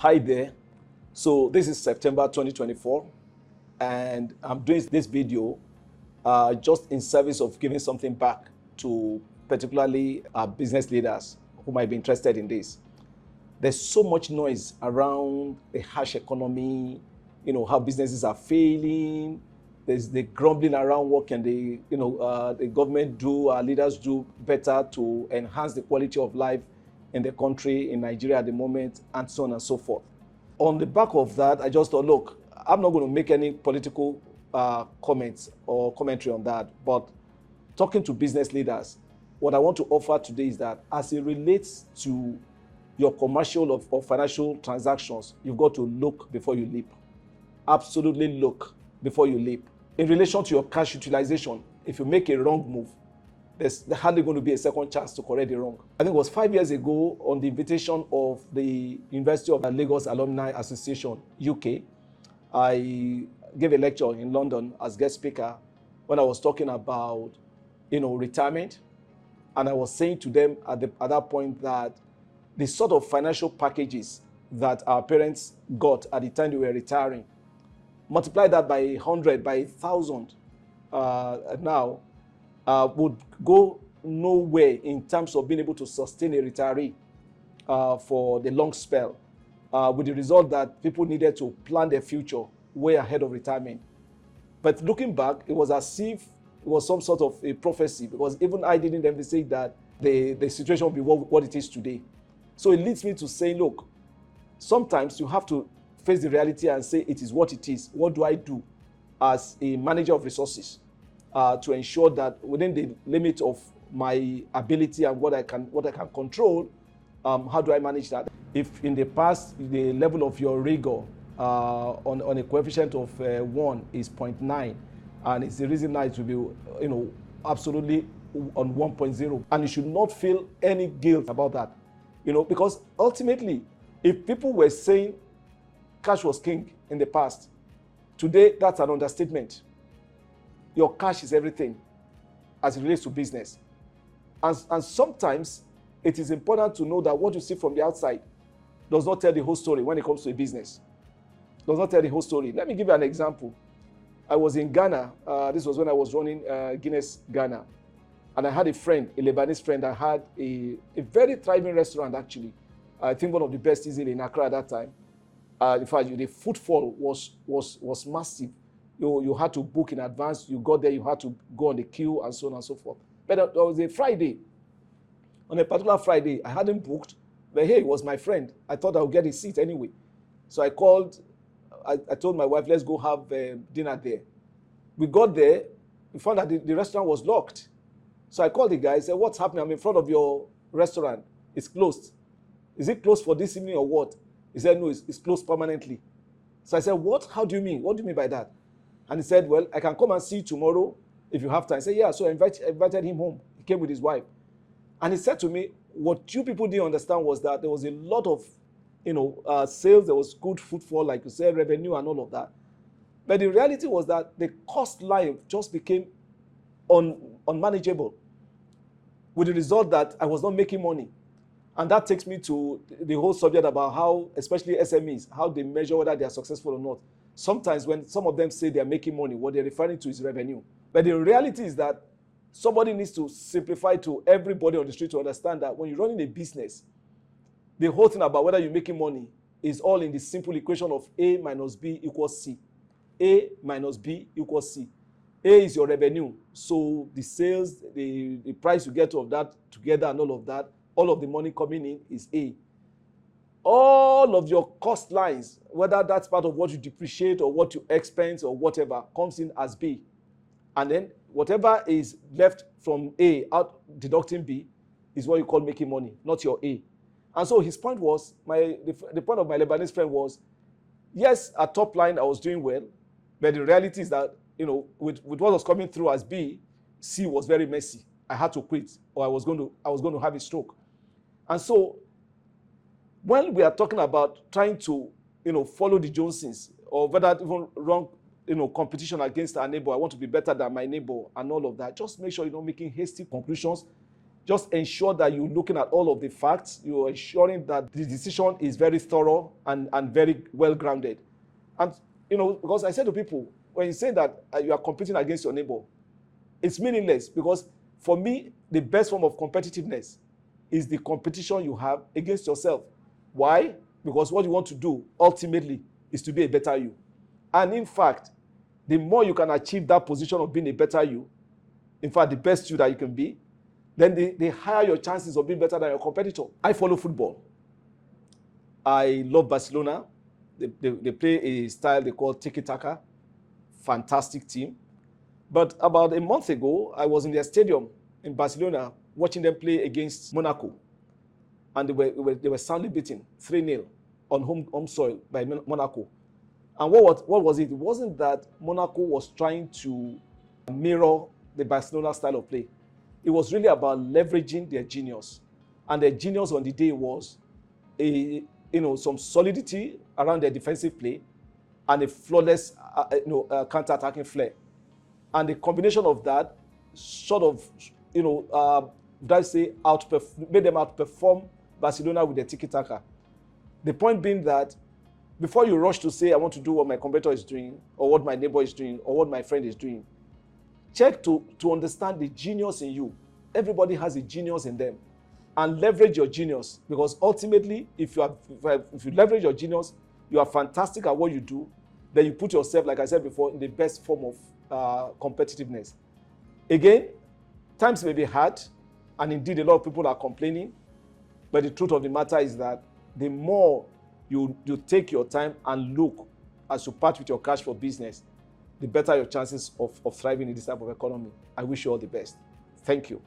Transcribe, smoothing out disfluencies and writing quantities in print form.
Hi there. So this is September 2024, and I'm doing this video just in service of giving something back to particularly business leaders who might be interested in this. There's so much noise around the harsh economy, how businesses are failing. There's the grumbling around what can the government do, our leaders do better to enhance the quality of life in the country, in Nigeria at the moment, and so on and so forth. On the back of that, I just thought, look, I'm not going to make any political comments or commentary on that, but talking to business leaders, what I want to offer today is that as it relates to your commercial or financial transactions, you've got to look before you leap. Absolutely look before you leap. In relation to your cash utilization, if you make a wrong move, there's hardly going to be a second chance to correct the wrong. I think it was 5 years ago on the invitation of the University of Lagos Alumni Association, UK, I gave a lecture in London as guest speaker when I was talking about, retirement. And I was saying to them at that point that the sort of financial packages that our parents got at the time they were retiring, multiply that by 100, by 1,000 now, would go nowhere in terms of being able to sustain a retiree for the long spell, with the result that people needed to plan their future way ahead of retirement. But looking back, it was as if it was some sort of a prophecy, because even I didn't envisage that the situation would be what it is today. So it leads me to say, look, sometimes you have to face the reality and say it is what it is. What do I do as a manager of resources to ensure that within the limit of my ability and what I can control, how do I manage that? If in the past the level of your rigor on a coefficient of 1 is 0.9, and it's the reason now it will be absolutely on 1.0, and you should not feel any guilt about that, because ultimately, if people were saying cash was king in the past, today that's an understatement. Your cash is everything as it relates to business. And sometimes it is important to know that what you see from the outside does not tell the whole story when it comes to a business. Does not tell the whole story. Let me give you an example. I was in Ghana. This was when I was running Guinness Ghana. And I had a friend, a Lebanese friend, that had a very thriving restaurant, actually. I think one of the best easily in Accra at that time. In fact, the footfall was massive. You had to book in advance. You got there, you had to go on the queue and so on and so forth. But there was a Friday. On a particular Friday, I hadn't booked, but hey, it was my friend. I thought I would get a seat anyway. So I called, I told my wife, let's go have dinner there. We got there, we found that the restaurant was locked. So I called the guy, I said, what's happening? I'm in front of your restaurant. It's closed. Is it closed for this evening or what? He said, no, it's closed permanently. So I said, what? How do you mean? What do you mean by that? And he said, well, I can come and see you tomorrow if you have time. I said, yeah. So I invited him home. He came with his wife. And he said to me, what you people didn't understand was that there was a lot of, sales. There was good footfall, like you said, revenue and all of that. But the reality was that the cost line just became unmanageable, with the result that I was not making money. And that takes me to the whole subject about how, especially SMEs, how they measure whether they are successful or not. Sometimes when some of them say they are making money, what they're referring to is revenue. But the reality is that somebody needs to simplify to everybody on the street to understand that when you're running a business, the whole thing about whether you're making money is all in the simple equation of A minus B equals C. A minus B equals C. A is your revenue. So the sales, the price you get of that together and all of that, all of the money coming in is A. All of your cost lines, whether that's part of what you depreciate or what you expense or whatever, comes in as B. And then whatever is left from A out deducting B is what you call making money, not your A. And so his point was, the point of my Lebanese friend was, yes, at top line I was doing well, but the reality is that, with what was coming through as B, C was very messy. I had to quit, or I was going to have a stroke. And so when we are talking about trying to, follow the Johnsons, or whether even wrong, competition against our neighbor, I want to be better than my neighbor and all of that, just make sure you're not making hasty conclusions. Just ensure that you're looking at all of the facts. You're ensuring that the decision is very thorough and very well grounded. And, because I say to people, when you say that you are competing against your neighbor, it's meaningless, because for me, the best form of competitiveness is the competition you have against yourself. Why? Because what you want to do ultimately is to be a better you. And in fact, the more you can achieve that position of being a better you, in fact, the best you that you can be, then the higher your chances of being better than your competitor. I follow football. I love Barcelona. They play a style they call tiki-taka. Fantastic team. But about a month ago, I was in their stadium in Barcelona watching them play against Monaco. And they were soundly beaten 3-0 on home soil by Monaco. And what was it? It wasn't that Monaco was trying to mirror the Barcelona style of play. It was really about leveraging their genius. And their genius on the day was some solidity around their defensive play and a flawless counter-attacking flair. And the combination of that sort of, made them outperform Barcelona with their tiki-taka. The point being that before you rush to say, I want to do what my competitor is doing, or what my neighbor is doing, or what my friend is doing, check to understand the genius in you. Everybody has a genius in them. And leverage your genius, because ultimately, if you leverage your genius, you are fantastic at what you do, then you put yourself, like I said before, in the best form of competitiveness. Again, times may be hard, and indeed a lot of people are complaining, but the truth of the matter is that the more you take your time and look as you part with your cash for business, the better your chances of thriving in this type of economy. I wish you all the best. Thank you.